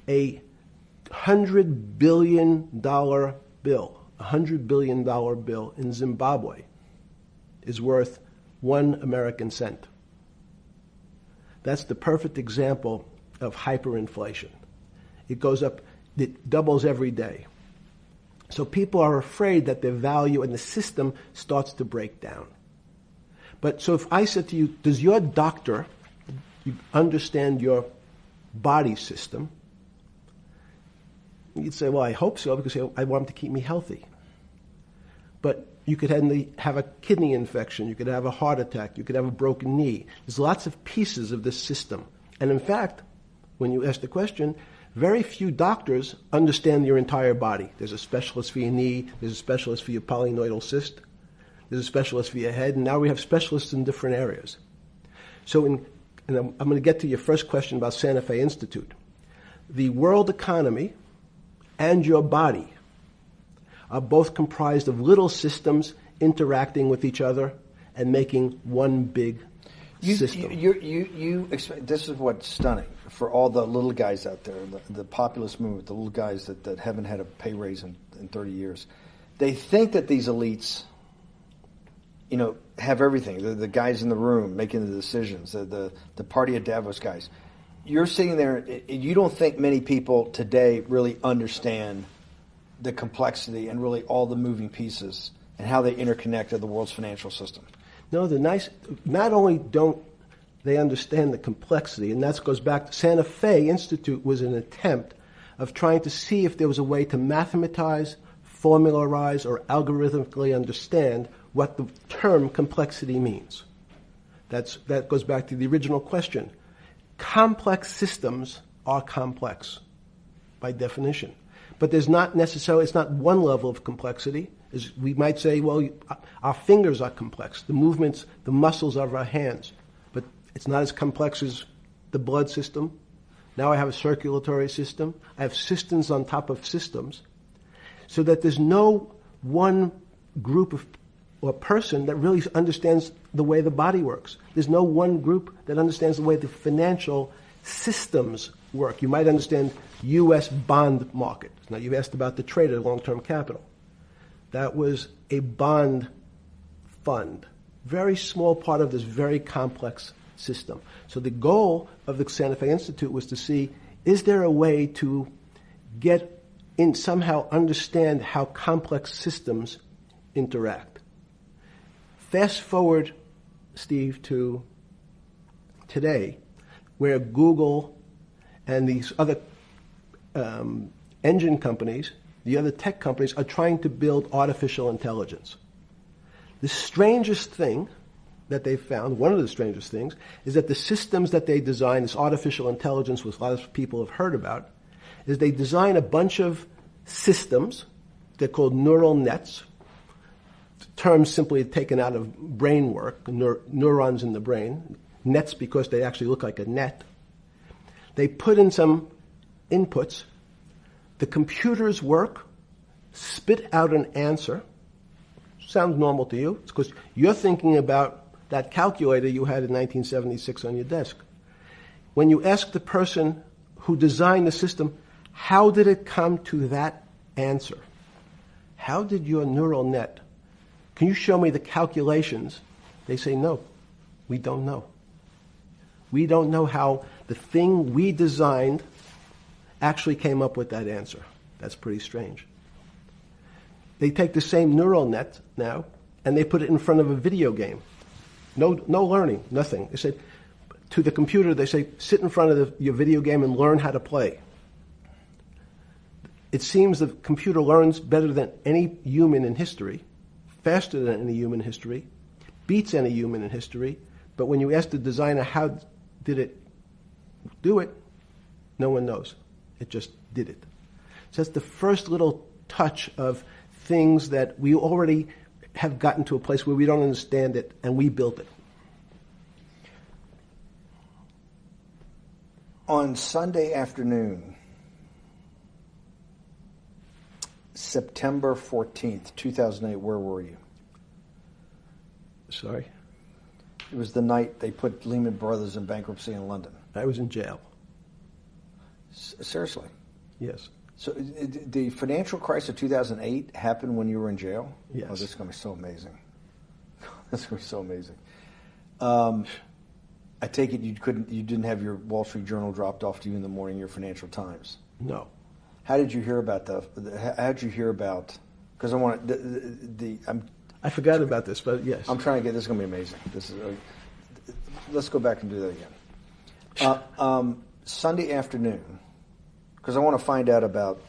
A $100 billion bill, $100 billion bill in Zimbabwe is worth 1 American cent. That's the perfect example of hyperinflation. It goes up, it doubles every day. So people are afraid that their value in the system starts to break down. But so if I said to you, does your doctor understand your body system? You'd say, well, I hope so, because I want him to keep me healthy. But you could have a kidney infection, you could have a heart attack, you could have a broken knee. There's lots of pieces of this system. And in fact, when you ask the question, very few doctors understand your entire body. There's a specialist for your knee, there's a specialist for your polynoidal cyst, there's a specialist for your head, and now we have specialists in different areas. So and I'm going to get to your first question about Santa Fe Institute. The world economy and your body are both comprised of little systems interacting with each other and making one big system. This is what's stunning for all the little guys out there, the populist movement, the little guys that haven't had a pay raise in 30 years. They think that these elites, have everything. The guys in the room making the decisions, the party at Davos guys. You're sitting there, you don't think many people today really understand the complexity and really all the moving pieces and how they interconnect to the world's financial system. No, not only don't they understand the complexity, and that goes back to Santa Fe Institute was an attempt of trying to see if there was a way to mathematize, formularize, or algorithmically understand what the term complexity means. That goes back to the original question. Complex systems are complex by definition. But there's not necessarily, it's not one level of complexity. As we might say, well, our fingers are complex, the movements, the muscles of our hands. But it's not as complex as the blood system. Now I have a circulatory system. I have systems on top of systems. So that there's no one group of or person that really understands the way the body works. There's no one group that understands the way the financial systems work. You might understand U.S. bond market. Now, you've asked about the trade of long-term capital. That was a bond fund, very small part of this very complex system. So the goal of the Santa Fe Institute was to see, is there a way to get in, somehow understand how complex systems interact? Fast forward, Steve, to today, where Google and these other engine companies, the other tech companies, are trying to build artificial intelligence. The strangest thing that they've found, one of the strangest things, is that the systems that they design, this artificial intelligence, which a lot of people have heard about, is they design a bunch of systems. They're called neural nets. Terms simply taken out of brain work, neurons in the brain. Nets because they actually look like a net. They put in some inputs. The computers work, spit out an answer. Sounds normal to you. It's because you're thinking about that calculator you had in 1976 on your desk. When you ask the person who designed the system, how did it come to that answer? How did your neural net, can you show me the calculations? They say, no, we don't know. We don't know how the thing we designed actually came up with that answer. That's pretty strange. They take the same neural net now, and they put it in front of a video game. No learning, nothing. They said, to the computer, they say, sit in front of your video game and learn how to play. It seems the computer learns better than any human in history, faster than any human in history, beats any human in history, but when you ask the designer how did it do it, no one knows. It just did it. So that's the first little touch of things that we already have gotten to a place where we don't understand it, and we built it. On Sunday afternoon, September 14th, 2008, where were you? Sorry? It was the night they put Lehman Brothers in bankruptcy in London. I was in jail. Seriously. Yes. So the financial crisis of 2008 happened when you were in jail? Yes. Oh, this is going to be so amazing. This is going to be so amazing. I take it you didn't have your Wall Street Journal dropped off to you in the morning, your Financial Times? No. How did you hear about because I want I forgot about this, but yes. I'm trying to this is going to be amazing. Let's go back and do that again. Sunday afternoon, because I want to find out about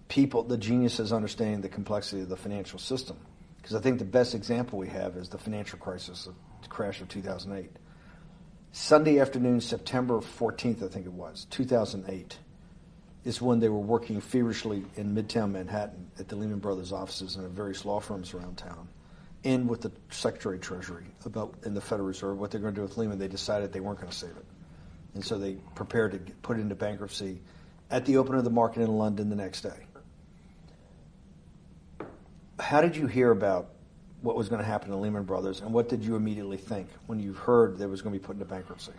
people, the geniuses understanding the complexity of the financial system. Because I think the best example we have is the financial crisis, the crash of 2008. Sunday afternoon, September 14th, I think it was, 2008, is when they were working feverishly in Midtown Manhattan at the Lehman Brothers offices and at various law firms around town, and with the Secretary of Treasury and the Federal Reserve, what they're going to do with Lehman. They decided they weren't going to save it. And so they prepared to put it into bankruptcy at the open of the market in London the next day. How did you hear about what was going to happen to Lehman Brothers, and what did you immediately think when you heard they was going to be put into bankruptcy?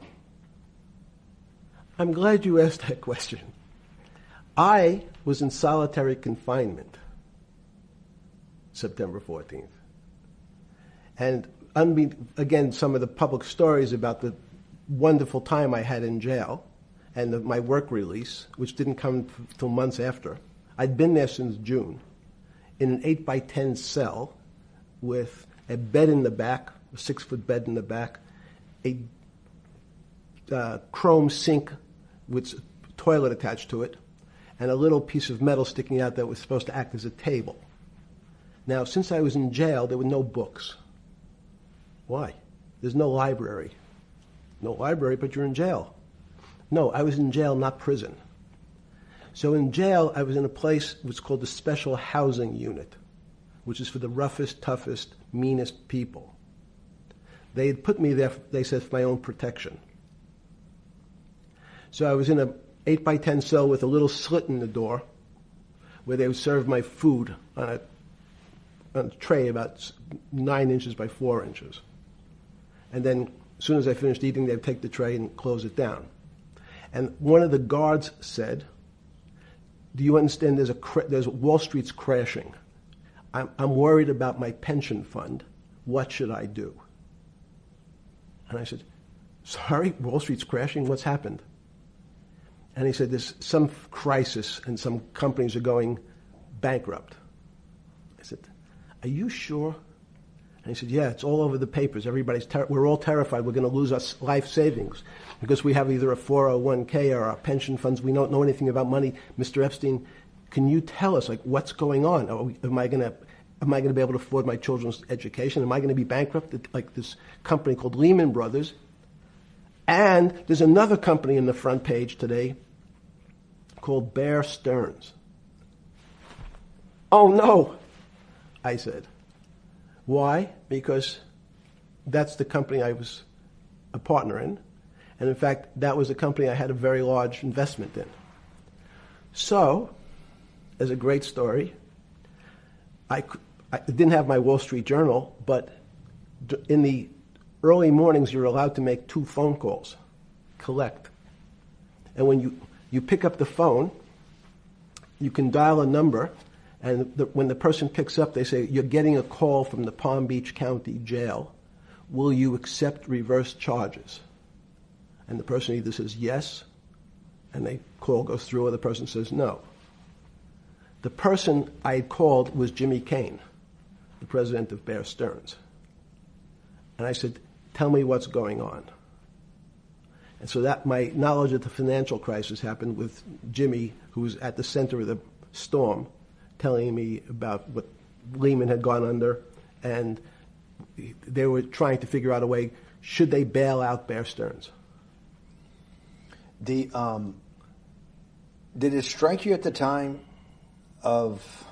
I'm glad you asked that question. I was in solitary confinement September 14th. And again, some of the public stories about the wonderful time I had in jail and my work release, which didn't come till months after. I'd been there since June in an 8x10 cell with a bed in the back, a 6-foot bed in the back, a chrome sink with a toilet attached to it, and a little piece of metal sticking out that was supposed to act as a table. Now, since I was in jail, there were no books. Why? There's no library. No library, but you're in jail. No, I was in jail, not prison. So in jail, I was in a place which is called the Special Housing Unit, which is for the roughest, toughest, meanest people. They had put me there, they said, for my own protection. So I was in a 8x10 cell with a little slit in the door where they would serve my food on a tray about 9 inches by 4 inches. And then as soon as I finished eating, they'd take the tray and close it down. And one of the guards said, do you understand there's Wall Street's crashing. I'm worried about my pension fund. What should I do? And I said, sorry, Wall Street's crashing? What's happened? And he said, there's some crisis and some companies are going bankrupt. I said, are you sure? And he said, yeah, it's all over the papers. We're all terrified. We're going to lose our life savings because we have either a 401k or our pension funds. We don't know anything about money. Mr. Epstein, can you tell us, what's going on? Am I going to be able to afford my children's education? Am I going to be bankrupt like this company called Lehman Brothers? And there's another company in the front page today called Bear Stearns. Oh, no, I said. Why? Because that's the company I was a partner in. And in fact, that was a company I had a very large investment in. So, as a great story, I didn't have my Wall Street Journal, but in the early mornings, you're allowed to make 2 phone calls, collect. And when you pick up the phone, you can dial a number, and when the person picks up, they say, you're getting a call from the Palm Beach County Jail. Will you accept reverse charges? And the person either says yes, and the call goes through, or the person says no. The person I had called was Jimmy Kane, the president of Bear Stearns. And I said, tell me what's going on. And so that my knowledge of the financial crisis happened with Jimmy, who was at the center of the storm, telling me about what Lehman had gone under, and they were trying to figure out a way, should they bail out Bear Stearns? Did it strike you at the time of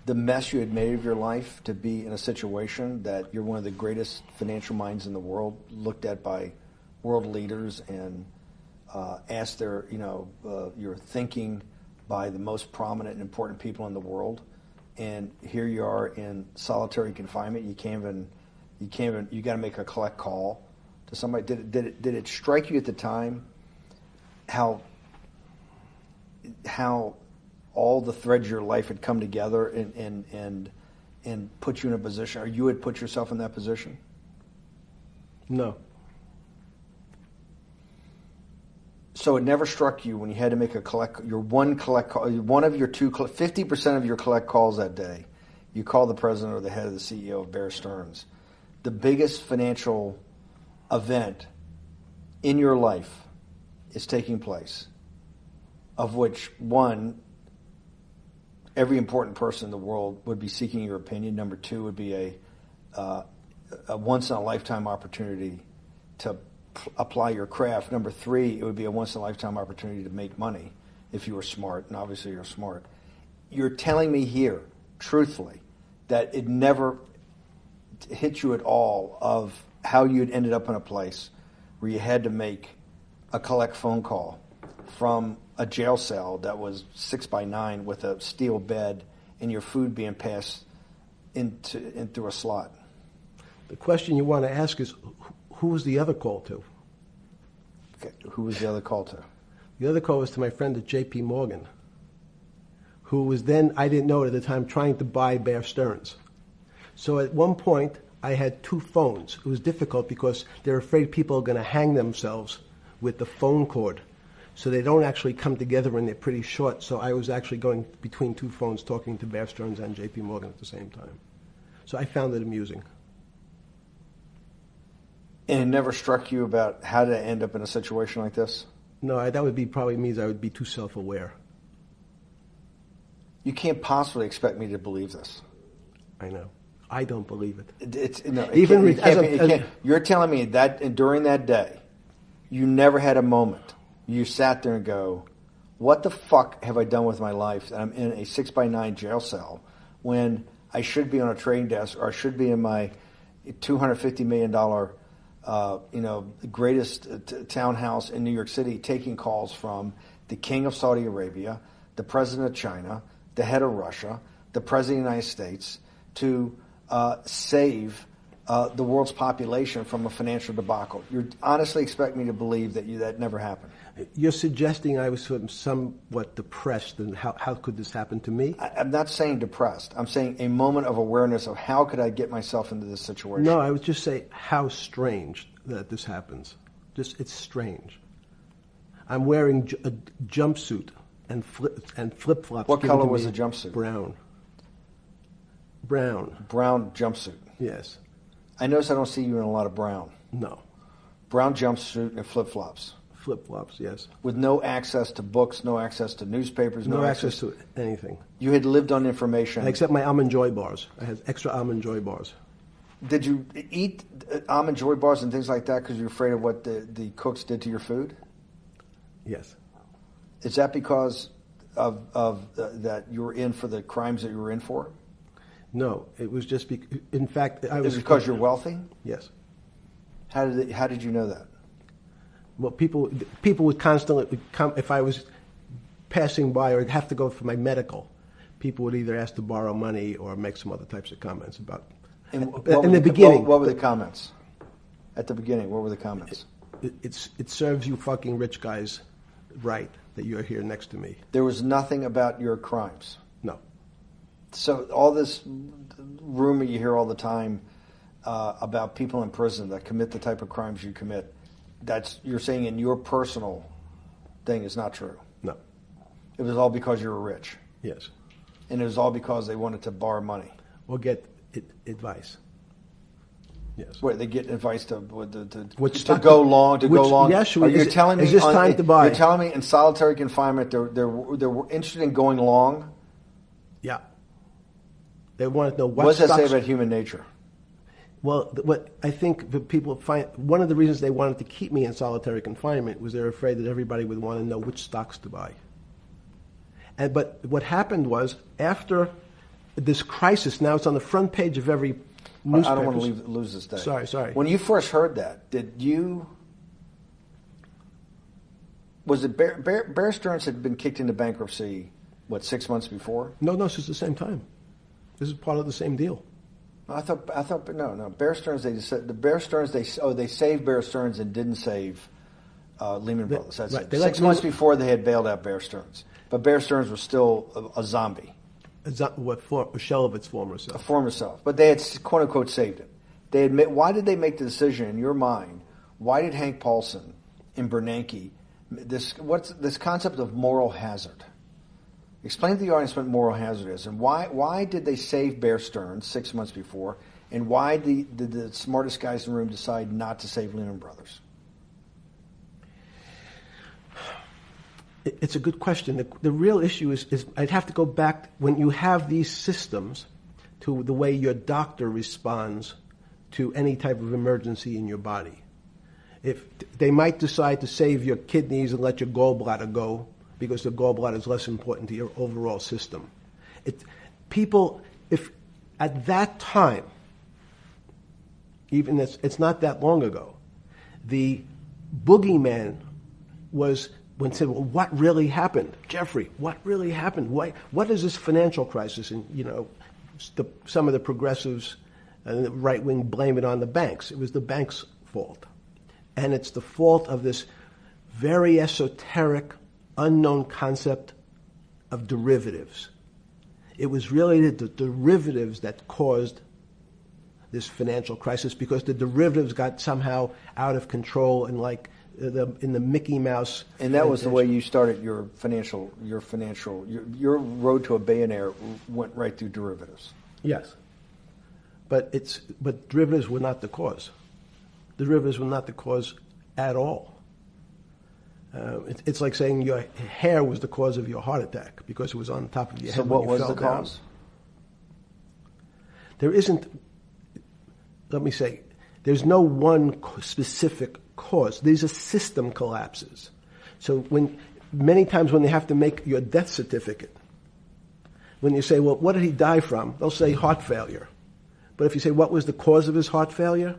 the mess you had made of your life to be in a situation that you're one of the greatest financial minds in the world, looked at by world leaders and asked your thinking by the most prominent and important people in the world, and here you are in solitary confinement. You got to make a collect call to somebody. Did it strike you at the time how all the threads of your life had come together and put you in a position, or you had put yourself in that position? No. So it never struck you when you had to make one of your 50% of your collect calls that day, you call the president or the head of the CEO of Bear Stearns. The biggest financial event in your life is taking place, of which, one, every important person in the world would be seeking your opinion. Number two would be a once-in-a-lifetime opportunity to apply your craft. Number three, it would be a once-in-a-lifetime opportunity to make money if you were smart, and obviously you're smart. You're telling me here, truthfully, that it never hit you at all of how you'd ended up in a place where you had to make a collect phone call from a jail cell that was 6x9 with a steel bed and your food being passed in through a slot. The question you want to ask is, who was the other call to? Okay. Who was the other call to? The other call was to my friend at J.P. Morgan, who was then, I didn't know it at the time, trying to buy Bear Stearns. So at one point, I had two phones. It was difficult because they're afraid people are going to hang themselves with the phone cord. So they don't actually come together and they're pretty short. So I was actually going between two phones talking to Bear Stearns and J.P. Morgan at the same time. So I found it amusing. And it never struck you about how to end up in a situation like this? No, that would be probably means I would be too self-aware. You can't possibly expect me to believe this. I know. I don't believe it. You're telling me that during that day, you never had a moment. You sat there and go, what the fuck have I done with my life that I'm in a 6x9 jail cell when I should be on a trading desk or I should be in my $250 million greatest townhouse in New York City taking calls from the king of Saudi Arabia, the president of China, the head of Russia, the president of the United States to save the world's population from a financial debacle. You honestly expect me to believe that never happened? You're suggesting I was sort of somewhat depressed, and how could this happen to me? I'm not saying depressed. I'm saying a moment of awareness of how could I get myself into this situation. No, I would just say how strange that this happens. It's strange. I'm wearing a jumpsuit and flip-flops. What color was the jumpsuit? Brown. Brown jumpsuit. Yes. I notice I don't see you in a lot of brown. No. Brown jumpsuit and flip-flops. Flip-flops, yes. With no access to books, no access to newspapers, no access to anything. You had lived on information. Except my Almond Joy bars. I had extra Almond Joy bars. Did you eat Almond Joy bars and things like that because you're afraid of what the cooks did to your food? Yes. Is that because of that you were in for the crimes that you were in for? No, it was just in fact, I was. Is it because you're wealthy? Yes. How did you know that? Well, people would constantly come if I was passing by or have to go for my medical. People would either ask to borrow money or make some other types of comments about. In the beginning, what were the comments? At the beginning, what were the comments? It serves you fucking rich guys right that you're here next to me. There was nothing about your crimes. No. So all this rumor you hear all the time about people in prison that commit the type of crimes you commit, you're saying in your personal thing is not true. No. It was all because you were rich. Yes. And it was all because they wanted to borrow money. Or get advice. Yes. Wait, they get advice to go long. Yes. You're telling me is this time to buy? You're telling me in solitary confinement they were interested in going long. Yeah. They want to know what does that say about human nature? Well, what I think that people find, one of the reasons they wanted to keep me in solitary confinement was they're afraid that everybody would want to know which stocks to buy. But what happened was, after this crisis, now it's on the front page of every newspaper. I don't want to lose this day. Sorry. When you first heard that, was it Bear Stearns had been kicked into bankruptcy, 6 months before? No, this is the same time. This is part of the same deal. I thought no. Bear Stearns, they saved Bear Stearns and didn't save Lehman Brothers. That's right. it. 6 months before they had bailed out Bear Stearns. But Bear Stearns was still a zombie. A shell of its former self. A former self. But they had, quote unquote, saved it. They admit, why did they make the decision in your mind? Why did Hank Paulson and Bernanke, what's this concept of moral hazard? Explain to the audience what moral hazard is, and why did they save Bear Stearns 6 months before, and why did the smartest guys in the room decide not to save Lehman Brothers? It's a good question. The real issue is I'd have to go back when you have these systems to the way your doctor responds to any type of emergency in your body. If they might decide to save your kidneys and let your gallbladder go because the gallbladder is less important to your overall system. If at that time, even it's not that long ago, the boogeyman was when said, well, what really happened? Jeffrey, what really happened? What is this financial crisis? And, some of the progressives and the right wing blame it on the banks. It was the banks' fault. And it's the fault of this very esoteric, unknown concept of derivatives. It was really the derivatives that caused this financial crisis because the derivatives got somehow out of control and in the Mickey Mouse. And that was the way you started your road to a billionaire went right through derivatives. Yes. But derivatives were not the cause. Derivatives were not the cause at all. It's like saying your hair was the cause of your heart attack because it was on top of your head. So what was the down. cause? There isn't, let me say, there's no one specific cause. These are system collapses. So many times when they have to make your death certificate, when you say, well, what did he die from? They'll say heart failure. But if you say, what was the cause of his heart failure?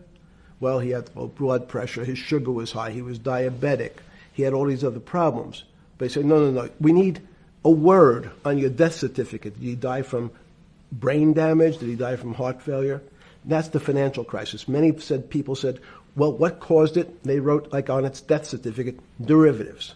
Well, he had low blood pressure, his sugar was high, he was diabetic, he had all these other problems. But they say, no, we need a word on your death certificate. Did he die from brain damage? Did he die from heart failure? That's the financial crisis. Many people said, well, what caused it? They wrote, like on its death certificate, derivatives.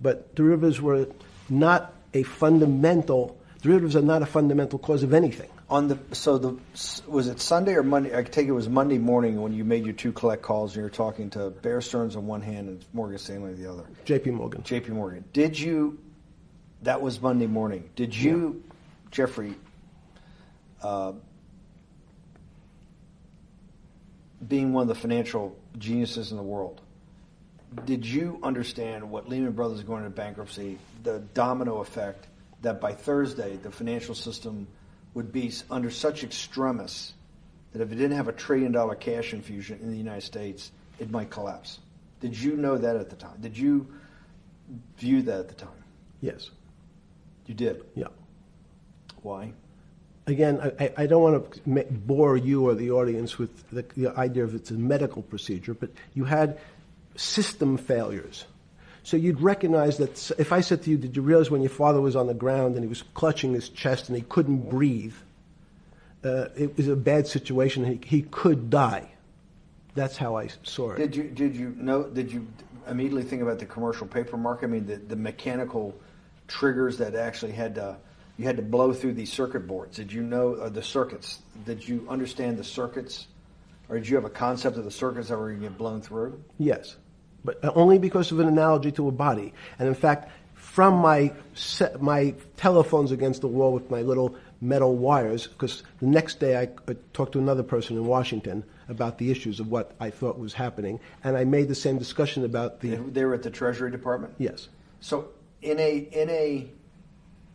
But derivatives are not a fundamental cause of anything. Was it Sunday or Monday? I take it was Monday morning when you made your two collect calls and you were talking to Bear Stearns on one hand and Morgan Stanley on the other. J.P. Morgan. That was Monday morning. Did you, Jeffrey, being one of the financial geniuses in the world, did you understand what Lehman Brothers is going into bankruptcy, the domino effect, that by Thursday the financial system would be under such extremis that if it didn't have $1 trillion cash infusion in the United States, it might collapse? Did you know that at the time? Did you view that at the time? Yes. You did? Yeah. Why? Again, I don't want to bore you or the audience with the idea of it's a medical procedure, but you had system failures. So you'd recognize that if I said to you, did you realize when your father was on the ground and he was clutching his chest and he couldn't breathe, it was a bad situation, he could die. That's how I saw it. Did you immediately think about the commercial paper market? I mean, the mechanical triggers that actually you had to blow through these circuit boards. Did you know the circuits? Did you understand the circuits? Or did you have a concept of the circuits that were going to get blown through? Yes, but only because of an analogy to a body. And in fact, from my telephones against the wall with my little metal wires, because the next day I talked to another person in Washington about the issues of what I thought was happening, and I made the same discussion about the... They were at the Treasury Department? Yes. So in a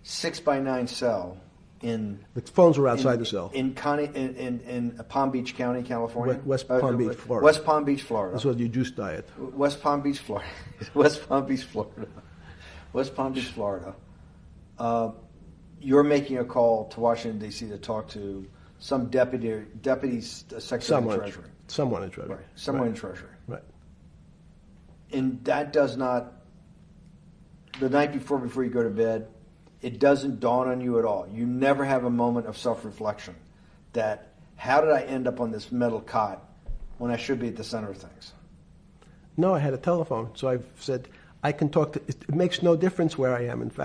6x9 cell in... The phones were outside the cell. In Palm Beach County, California? West Palm Beach, Florida. West Palm Beach, Florida. This was your juice diet. West Palm Beach, Florida. West Palm Beach, Florida. West Palm Beach, Florida. You're making a call to Washington, D.C. to talk to some deputy secretary of Treasury. Someone in Treasury. Right. Someone in Treasury. Right. And that does not, the night before you go to bed, it doesn't dawn on you at all. You never have a moment of self-reflection that, how did I end up on this metal cot when I should be at the center of things? No, I had a telephone. So I've said, I can talk to, it makes no difference where I am. In fact,